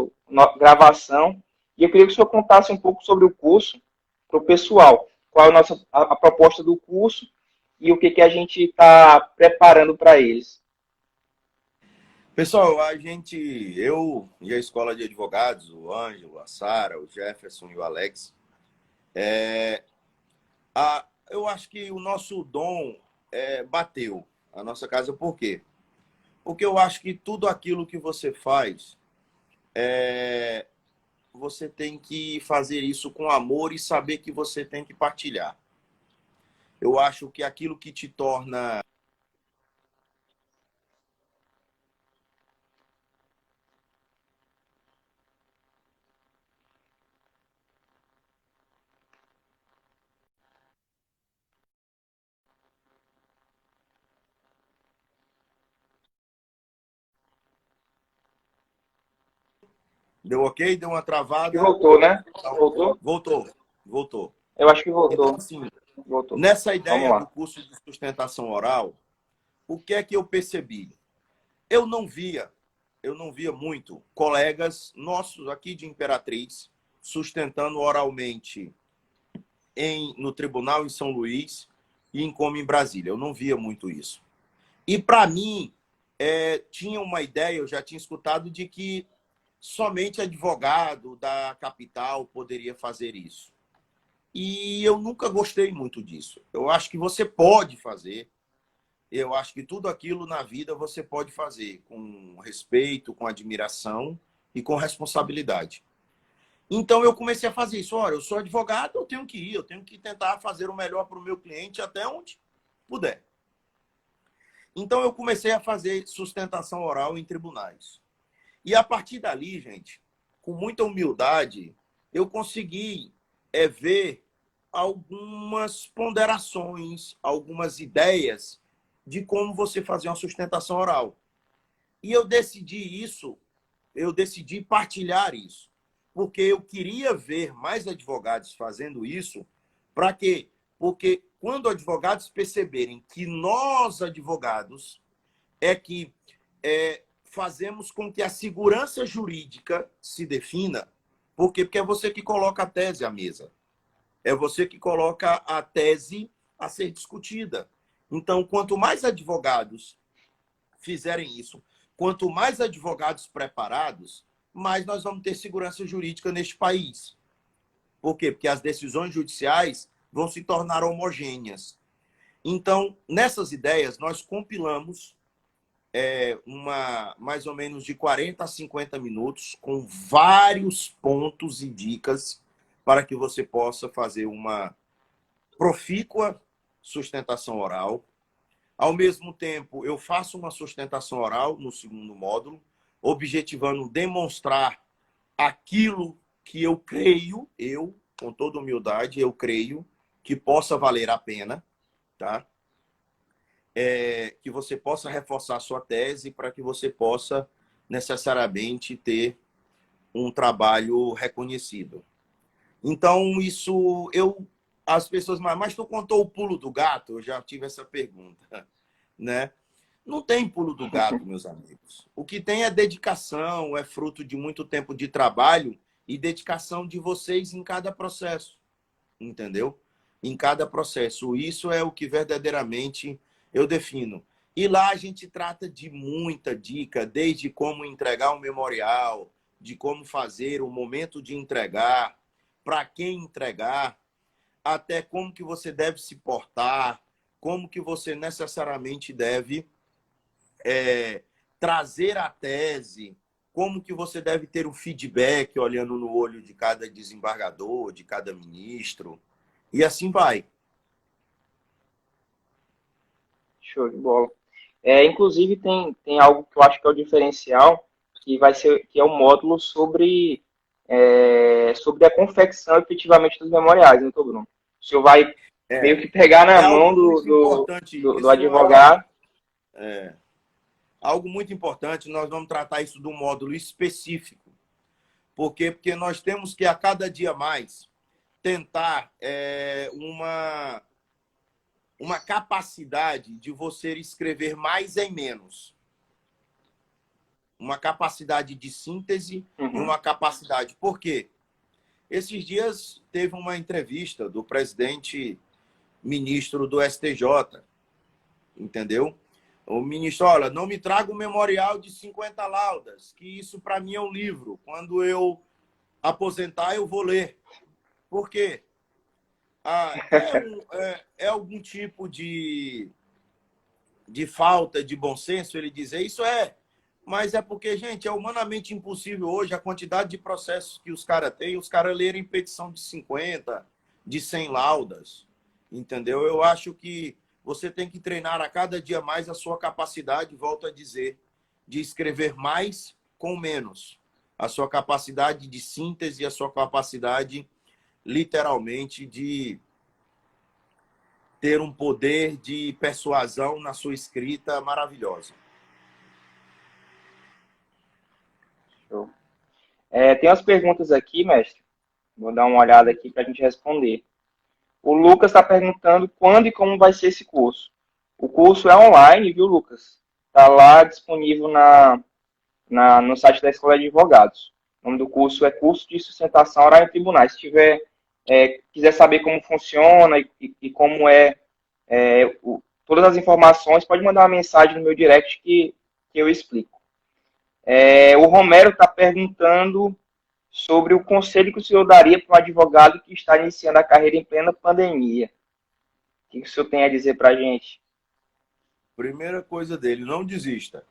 gravação, e eu queria que o senhor contasse um pouco sobre o curso para o pessoal. Qual é a proposta do curso e o que a gente está preparando para eles. Pessoal, eu e a Escola de Advogados, o Ângelo, a Sara, o Jefferson e o Alex, eu acho que o nosso dom bateu a nossa casa. Por quê? Porque eu acho que tudo aquilo que você faz, você tem que fazer isso com amor e saber que você tem que partilhar. Eu acho que aquilo que te torna Deu ok? Deu uma Acho que travada? voltou, né? Voltou? Voltou. Eu acho que Então, voltou. assim, Voltou. nessa Vamos ideia do lá. curso de sustentação oral, o que é que eu percebi? Eu não via muito colegas nossos aqui de Imperatriz sustentando oralmente no tribunal em São Luís e em Brasília. Eu não via muito isso. E, para mim, tinha uma ideia, eu já tinha escutado, de que somente advogado da capital poderia fazer isso. E eu nunca gostei muito disso. Eu acho que você pode fazer. Eu acho que tudo aquilo na vida você pode fazer com respeito, com admiração e com responsabilidade. Então eu comecei a fazer isso. Olha, eu sou advogado, eu tenho que ir, eu tenho que tentar fazer o melhor para o meu cliente até onde puder. Então eu comecei a fazer sustentação oral em tribunais. E a partir dali, gente, com muita humildade, eu consegui ver algumas ponderações, algumas ideias de como você fazer uma sustentação oral. E eu decidi partilhar isso, porque eu queria ver mais advogados fazendo isso. Para quê? Porque quando advogados perceberem que nós, advogados, é que fazemos com que a segurança jurídica se defina. Por quê? Porque é você que coloca a tese à mesa. É você que coloca a tese a ser discutida. Então, quanto mais advogados fizerem isso, quanto mais advogados preparados, mais nós vamos ter segurança jurídica neste país. Por quê? Porque as decisões judiciais vão se tornar homogêneas. Então, nessas ideias, nós compilamos mais ou menos de 40 a 50 minutos, com vários pontos e dicas para que você possa fazer uma profícua sustentação oral. Ao mesmo tempo, eu faço uma sustentação oral no segundo módulo, objetivando demonstrar aquilo que eu creio, com toda humildade, eu creio que possa valer a pena, tá? Que você possa reforçar a sua tese para que você possa necessariamente ter um trabalho reconhecido. Então, isso, as pessoas, mas tu contou o pulo do gato? Eu já tive essa pergunta, né? Não tem pulo do gato, meus amigos. O que tem é dedicação, é fruto de muito tempo de trabalho e dedicação de vocês em cada processo, entendeu? Em cada processo. Isso é o que verdadeiramente eu defino. E lá a gente trata de muita dica, desde como entregar um memorial, de como fazer o momento de entregar, para quem entregar, até como que você deve se portar, como que você necessariamente deve trazer a tese, como que você deve ter o feedback olhando no olho de cada desembargador, de cada ministro, e assim vai. Show de bola. Inclusive, tem algo que eu acho que é o diferencial, que é um módulo sobre a confecção efetivamente dos memoriais, né, Bruno? O senhor vai É, meio que pegar é na mão algo muito importante do isso, advogado. algo muito importante, nós vamos tratar isso de um módulo específico. Por quê? Porque nós temos que, a cada dia mais, tentar uma capacidade de você escrever mais em menos. Uma capacidade de síntese e uma capacidade. Por quê? Esses dias teve uma entrevista do presidente ministro do STJ, entendeu? O ministro, olha, não me traga um memorial de 50 laudas, que isso para mim é um livro. Quando eu aposentar, eu vou ler. Por quê? É algum tipo de falta de bom senso ele dizer isso? Mas é porque, gente, é humanamente impossível hoje a quantidade de processos que os caras têm, os caras lerem petição de 50, de 100 laudas, entendeu? Eu acho que você tem que treinar a cada dia mais a sua capacidade, volto a dizer, de escrever mais com menos. A sua capacidade de síntese, a sua capacidade, literalmente, de ter um poder de persuasão na sua escrita maravilhosa. Show. Tem umas perguntas aqui, mestre. Vou dar uma olhada aqui para a gente responder. O Lucas está perguntando quando e como vai ser esse curso. O curso é online, viu, Lucas? Está lá disponível no site da Escola de Advogados. O nome do curso é Curso de Sustentação Oral em Tribunais. Se quiser saber como funciona e como todas as informações, pode mandar uma mensagem no meu direct que eu explico. O Romero está perguntando sobre o conselho que o senhor daria para um advogado que está iniciando a carreira em plena pandemia. O que o senhor tem a dizer para a gente? Primeira coisa dele, não desista.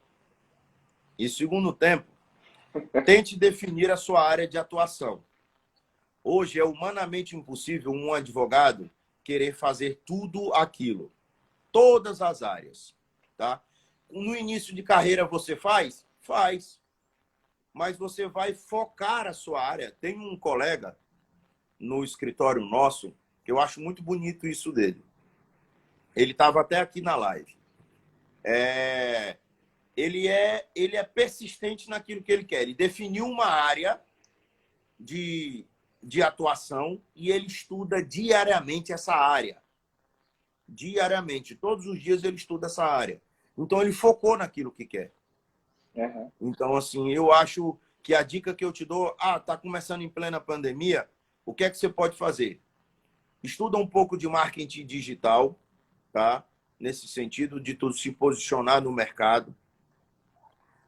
E segundo tempo, tente definir a sua área de atuação. Hoje é humanamente impossível um advogado querer fazer tudo aquilo. Todas as áreas. Tá? No início de carreira você faz? Faz. Mas você vai focar a sua área. Tem um colega no escritório nosso, que eu acho muito bonito isso dele. Ele estava até aqui na live. Ele é persistente naquilo que ele quer. Ele definiu uma área de atuação e ele estuda diariamente essa área. Diariamente. Todos os dias ele estuda essa área. Então, ele focou naquilo que quer. Uhum. Então, assim, eu acho que a dica que eu te dou, tá começando em plena pandemia, o que é que você pode fazer? Estuda um pouco de marketing digital, tá? Nesse sentido de tu se posicionar no mercado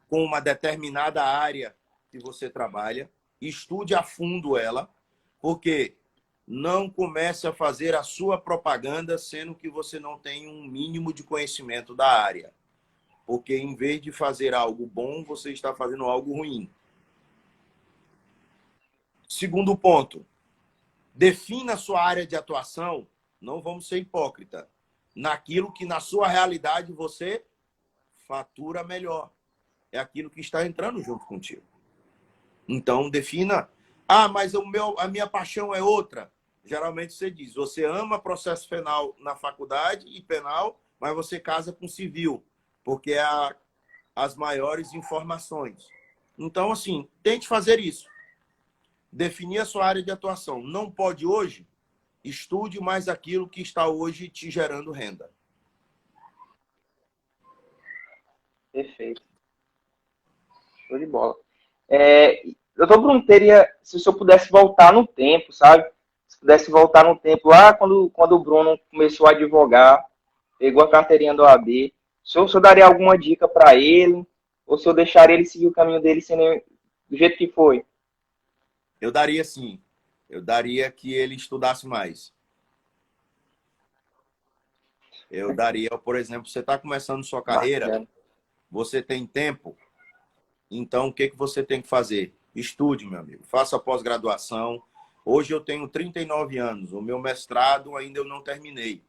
com uma determinada área que você trabalha, estude a fundo ela, porque não comece a fazer a sua propaganda sendo que você não tem um mínimo de conhecimento da área. Porque em vez de fazer algo bom, você está fazendo algo ruim. Segundo ponto, defina a sua área de atuação, não vamos ser hipócrita, naquilo que na sua realidade você fatura melhor. É aquilo que está entrando junto contigo. Então, defina. Mas a minha paixão é outra. Geralmente você diz, você ama processo penal na faculdade e penal, mas você casa com civil, porque é as maiores informações. Então, assim, tente fazer isso. Definir a sua área de atuação. Não pode hoje? Estude mais aquilo que está hoje te gerando renda. Perfeito. Show de bola. Doutor Bruno, se o senhor pudesse voltar no tempo, sabe? Se pudesse voltar no tempo, lá quando o Bruno começou a advogar, pegou a carteirinha do OAB, o senhor daria alguma dica para ele? Ou o senhor deixaria ele seguir o caminho dele do jeito que foi? Eu daria sim. Eu daria que ele estudasse mais. Eu daria, por exemplo, você está começando sua carreira, Bacana. você tem tempo, então o que você tem que fazer? Estude, meu amigo. Faça pós-graduação. Hoje eu tenho 39 anos. O meu mestrado ainda eu não terminei.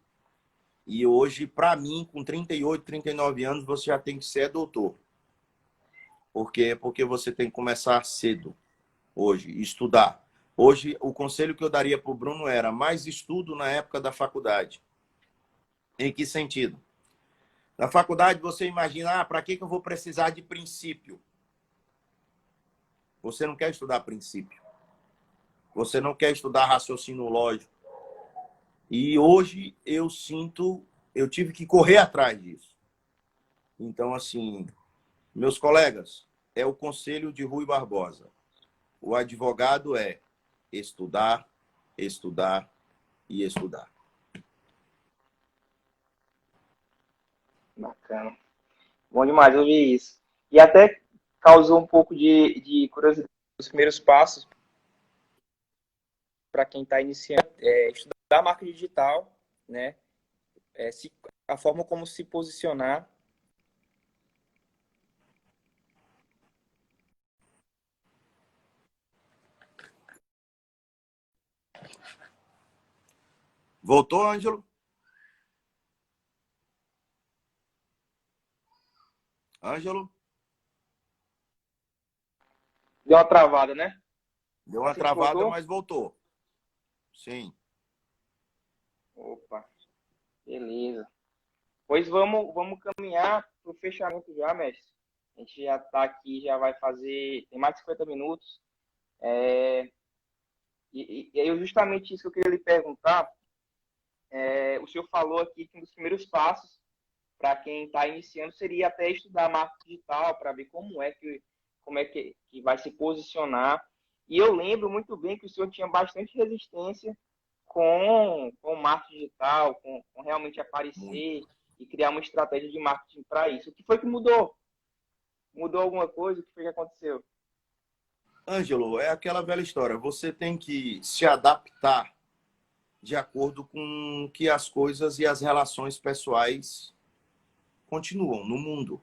E hoje, para mim, com 38, 39 anos, você já tem que ser doutor. Por quê? Porque você tem que começar cedo, hoje, estudar. Hoje, o conselho que eu daria para o Bruno era mais estudo na época da faculdade. Em que sentido? Na faculdade, você imagina, para que eu vou precisar de princípio? Você não quer estudar princípio. Você não quer estudar raciocínio lógico. E hoje eu tive que correr atrás disso. Então, assim, meus colegas, é o conselho de Rui Barbosa. O advogado é estudar, estudar e estudar. Bacana. Bom demais ouvir isso. E até causou um pouco de curiosidade nos primeiros passos para quem está iniciando, estudar marketing digital, né? A forma como se posicionar. Voltou, Ângelo? Ângelo? Deu uma travada, né? Deu uma Assim que travada, voltou? mas voltou. Sim. Opa, beleza. Pois vamos caminhar para o fechamento já, mestre. A gente já está aqui, já vai fazer. Tem mais de 50 minutos. E aí, justamente isso que eu queria lhe perguntar. O senhor falou aqui que um dos primeiros passos para quem está iniciando seria até estudar marketing digital para ver como é que vai se posicionar. E eu lembro muito bem que o senhor tinha bastante resistência com o marketing digital, com realmente Muito. aparecer e criar uma estratégia de marketing para isso. O que foi que mudou? Mudou alguma coisa? O que foi que aconteceu? Ângelo, é aquela velha história. Você tem que se adaptar de acordo com que as coisas e as relações pessoais continuam no mundo.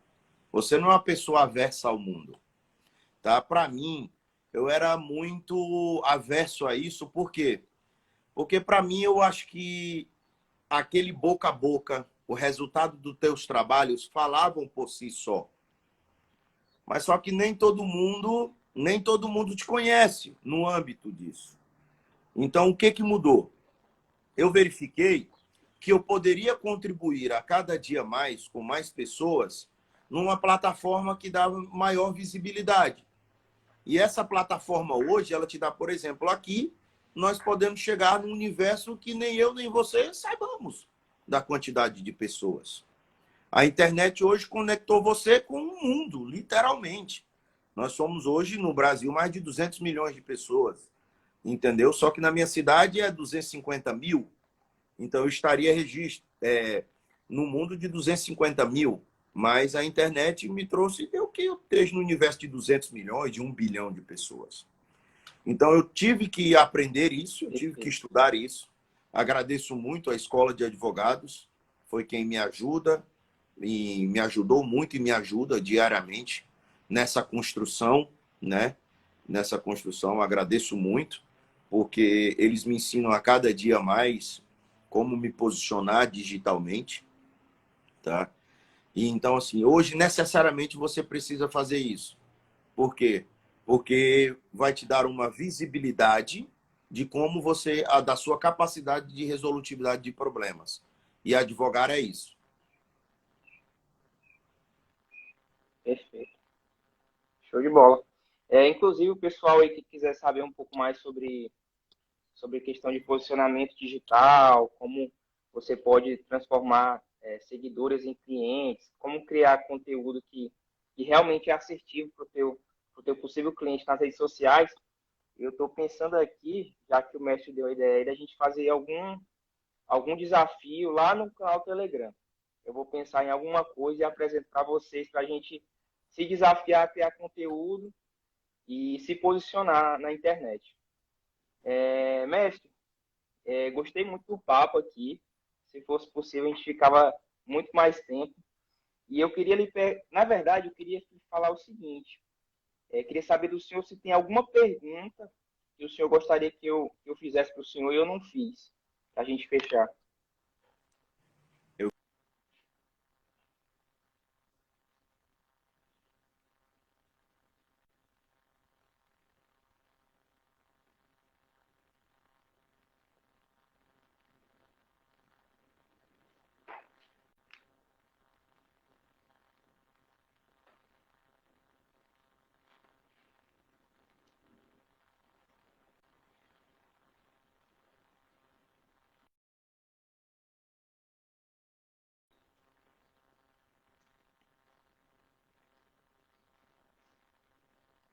Você não é uma pessoa aversa ao mundo, tá? Para mim, eu era muito averso a isso, por quê? Porque para mim eu acho que aquele boca a boca, o resultado dos teus trabalhos falavam por si só. Mas só que nem todo mundo te conhece no âmbito disso. Então, o que mudou? Eu verifiquei que eu poderia contribuir a cada dia mais com mais pessoas numa plataforma que dava maior visibilidade. E essa plataforma hoje, ela te dá, por exemplo, aqui, nós podemos chegar num universo que nem eu nem você saibamos da quantidade de pessoas. A internet hoje conectou você com o mundo, literalmente. Nós somos hoje, no Brasil, mais de 200 milhões de pessoas, entendeu? Só que na minha cidade é 250 mil. Então, eu estaria no mundo de 250 mil. Mas a internet me trouxe o que eu esteja no universo de 200 milhões, de 1 bilhão de pessoas. Então, eu tive que aprender isso, eu tive que estudar isso. Agradeço muito à Escola de Advogados, foi quem me ajuda, e me ajudou muito e me ajuda diariamente nessa construção, né? Nessa construção, agradeço muito, porque eles me ensinam a cada dia mais como me posicionar digitalmente, tá? E então, assim, hoje necessariamente você precisa fazer isso. Por quê? Porque vai te dar uma visibilidade de como você, da sua capacidade de resolutividade de problemas. E advogar é isso. Perfeito. Show de bola. Inclusive, o pessoal aí que quiser saber um pouco mais sobre questão de posicionamento digital, como você pode transformar seguidores em clientes, como criar conteúdo que realmente é assertivo para o teu possível cliente nas redes sociais. Eu estou pensando aqui, já que o mestre deu a ideia, da gente fazer algum desafio lá no canal Telegram. Eu vou pensar em alguma coisa e apresentar para vocês, para a gente se desafiar a criar conteúdo e se posicionar na internet. Mestre, gostei muito do papo aqui. Se fosse possível, a gente ficava muito mais tempo. E eu queria na verdade, eu queria falar o seguinte: queria saber do senhor se tem alguma pergunta que o senhor gostaria que eu fizesse para o senhor e eu não fiz, para a gente fechar.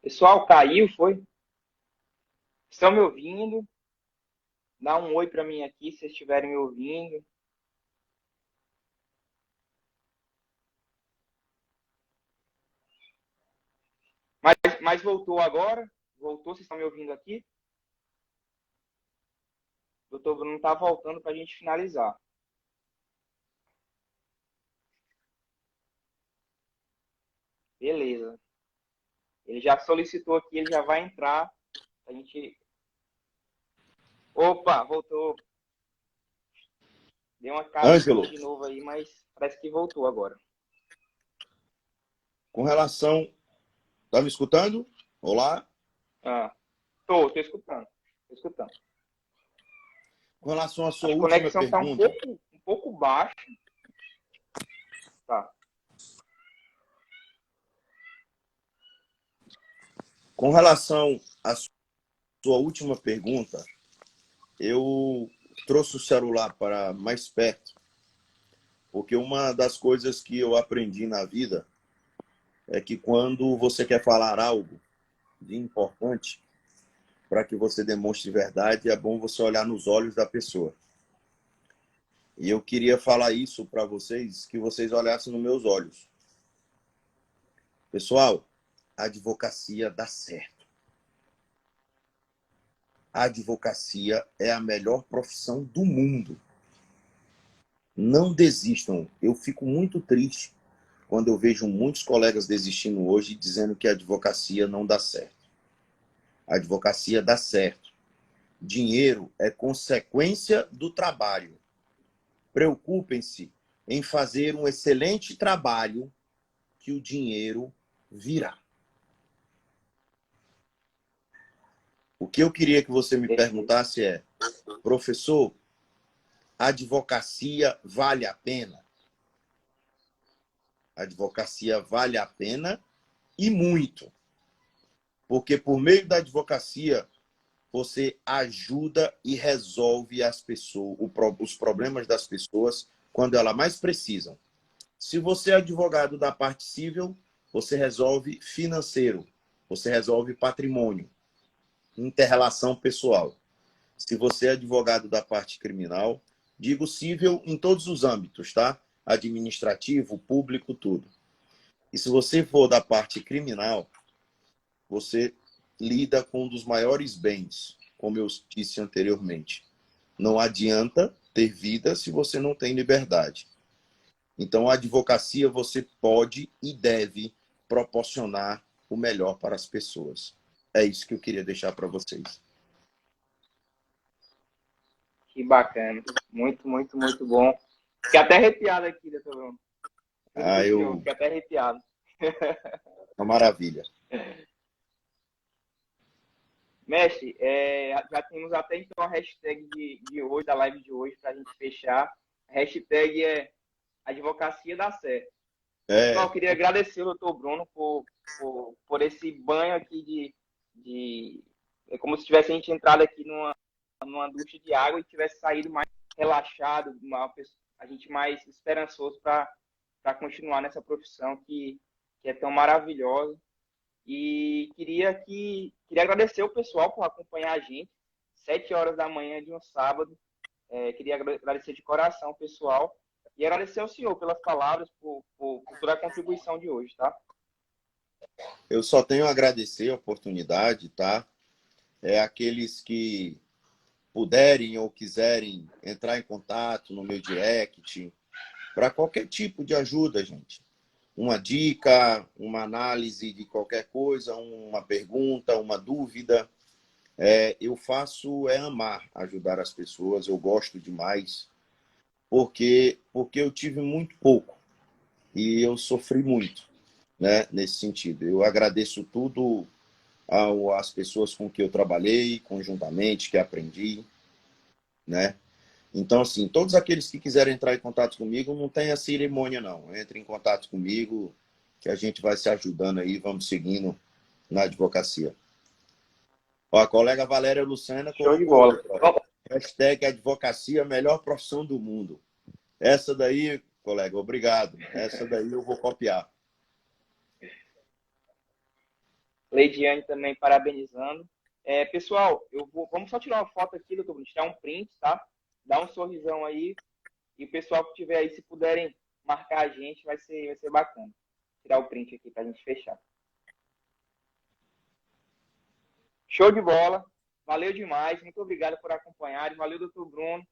Pessoal, caiu, foi? Estão me ouvindo? Dá um oi para mim aqui, se vocês estiverem me ouvindo. Mas voltou agora? Voltou, vocês estão me ouvindo aqui? O doutor Bruno está voltando para a gente finalizar. Beleza. Ele já solicitou aqui, ele já vai entrar. A gente. Opa, voltou. Deu uma Ângelo, caidinha de novo aí, mas parece que voltou agora. com relação... Tá me escutando? Olá? Tô escutando. Tô escutando. Com relação à sua A última conexão está pergunta... um pouco baixa. Tá. Com relação à sua última pergunta, eu trouxe o celular para mais perto, porque uma das coisas que eu aprendi na vida é que quando você quer falar algo de importante, para que você demonstre verdade, é bom você olhar nos olhos da pessoa. E eu queria falar isso para vocês, que vocês olhassem nos meus olhos. Pessoal, a advocacia dá certo. A advocacia é a melhor profissão do mundo. Não desistam. Eu fico muito triste quando eu vejo muitos colegas desistindo hoje dizendo que a advocacia não dá certo. A advocacia dá certo. Dinheiro é consequência do trabalho. Preocupem-se em fazer um excelente trabalho que o dinheiro virá. O que eu queria que você me perguntasse é, professor, a advocacia vale a pena? A advocacia vale a pena e muito. Porque por meio da advocacia, você ajuda e resolve as pessoas, os problemas das pessoas quando elas mais precisam. Se você é advogado da parte civil, você resolve financeiro, você resolve patrimônio, inter-relação pessoal. Se você é advogado da parte criminal, digo civil em todos os âmbitos, tá? Administrativo, público, tudo. E se você for da parte criminal, você lida com um dos maiores bens, como eu disse anteriormente. Não adianta ter vida se você não tem liberdade. Então, a advocacia você pode e deve proporcionar o melhor para as pessoas. É isso que eu queria deixar para vocês. Que bacana. Muito, muito, muito bom. Fiquei até arrepiado aqui, doutor Bruno. Fiquei até arrepiado. Uma maravilha. Mestre, já temos até então a hashtag de hoje, da live de hoje, para a gente fechar. A hashtag é Advocacia dá certo. Pessoal, eu queria agradecer ao doutor Bruno por esse banho aqui é como se tivesse a gente entrado aqui numa ducha de água e tivesse saído mais relaxado, a gente mais esperançoso para continuar nessa profissão que é tão maravilhosa. E queria agradecer o pessoal por acompanhar a gente, 7 horas da manhã de um sábado. Queria agradecer de coração o pessoal e agradecer ao senhor pelas palavras, por toda a contribuição de hoje, tá? Eu só tenho a agradecer a oportunidade, tá? Aqueles que puderem ou quiserem entrar em contato no meu direct para qualquer tipo de ajuda, gente. Uma dica, uma análise de qualquer coisa, uma pergunta, uma dúvida. Eu faço amar ajudar as pessoas, eu gosto demais, porque eu tive muito pouco e eu sofri muito, né, nesse sentido. Eu agradeço tudo às pessoas com que eu trabalhei conjuntamente, que aprendi, né? Então, assim, todos aqueles que quiserem entrar em contato comigo, não tenha cerimônia, não. Entre em contato comigo, que a gente vai se ajudando aí, vamos seguindo na advocacia. Ó, a colega Valéria Lucena Show de colocou bola. hashtag advocacia, melhor profissão do mundo. Essa daí, colega, obrigado. Essa daí eu vou copiar. Leidiane também parabenizando. Pessoal, vamos só tirar uma foto aqui, doutor Bruno, tirar um print, tá? Dá um sorrisão aí. E o pessoal que tiver aí, se puderem marcar a gente, vai ser bacana. Tirar o print aqui pra gente fechar. Show de bola. Valeu demais. Muito obrigado por acompanhar. Valeu, doutor Bruno.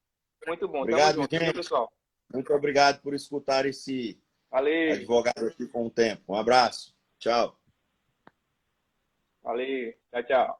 Muito bom. Obrigado, Tamo junto, gente. pessoal. Muito obrigado por escutar esse advogado aqui com o tempo. Um abraço. Tchau. Valeu. Tchau, tchau.